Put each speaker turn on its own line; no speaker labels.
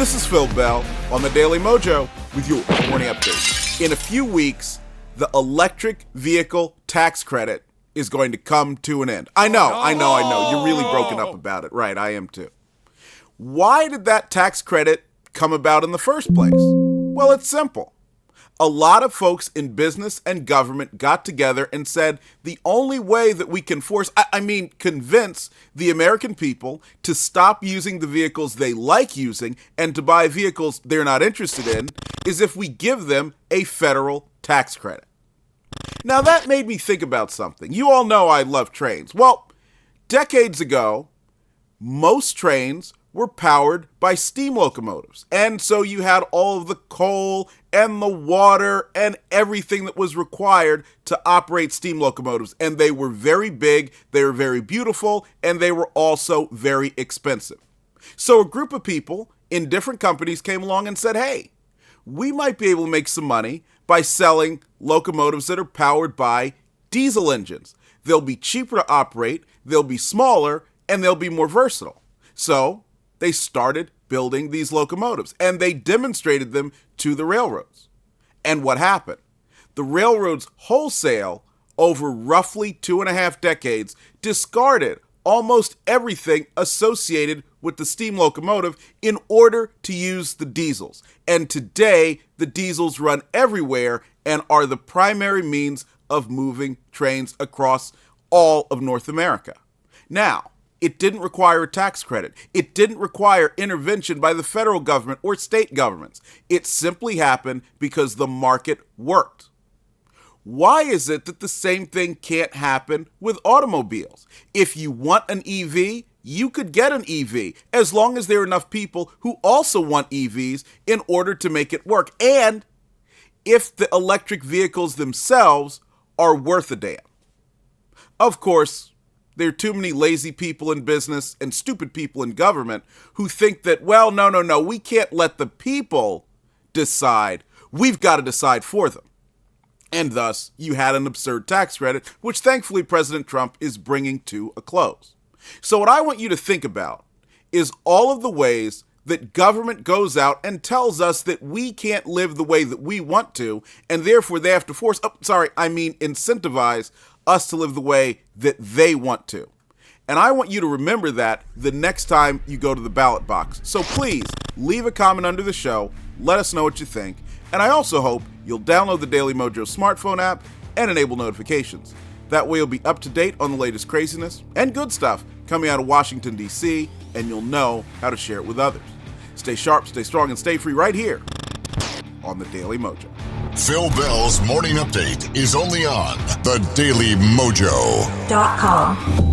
This is Phil Bell on the Daily Mojo with your morning update. In a few weeks, the electric vehicle tax credit is going to come to an end. I know. You're really broken up about it. Right, I am too. Why did that tax credit come about in the first place? Well, it's simple. A lot of folks in business and government got together and said the only way that we can convince the American people to stop using the vehicles they like using and to buy vehicles they're not interested in is if we give them a federal tax credit. Now that made me think about something. You all know I love trains. Well, decades ago, most trains were powered by steam locomotives. And so you had all of the coal and the water and everything that was required to operate steam locomotives. And they were very big, they were very beautiful, and they were also very expensive. So a group of people in different companies came along and said, hey, we might be able to make some money by selling locomotives that are powered by diesel engines. They'll be cheaper to operate, they'll be smaller, and they'll be more versatile. So they started building these locomotives, and they demonstrated them to the railroads. And what happened? The railroads wholesale, over roughly 2.5 decades, discarded almost everything associated with the steam locomotive in order to use the diesels. And today, the diesels run everywhere and are the primary means of moving trains across all of North America. Now, it didn't require a tax credit. It didn't require intervention by the federal government or state governments. It simply happened because the market worked. Why is it that the same thing can't happen with automobiles? If you want an EV, you could get an EV as long as there are enough people who also want EVs in order to make it work. And if the electric vehicles themselves are worth a damn. Of course, there are too many lazy people in business and stupid people in government who think that, well, no, we can't let the people decide. We've got to decide for them. And thus, you had an absurd tax credit, which thankfully President Trump is bringing to a close. So what I want you to think about is all of the ways that government goes out and tells us that we can't live the way that we want to, and therefore they have to incentivize us to live the way that they want to. And I want you to remember that the next time you go to the ballot box. So please, leave a comment under the show, let us know what you think, and I also hope you'll download the Daily Mojo smartphone app and enable notifications. That way you'll be up to date on the latest craziness and good stuff coming out of Washington, D.C., and you'll know how to share it with others. Stay sharp, stay strong, and stay free right here on the Daily Mojo.
Phil Bell's Morning Update is only on the dailymojo.com.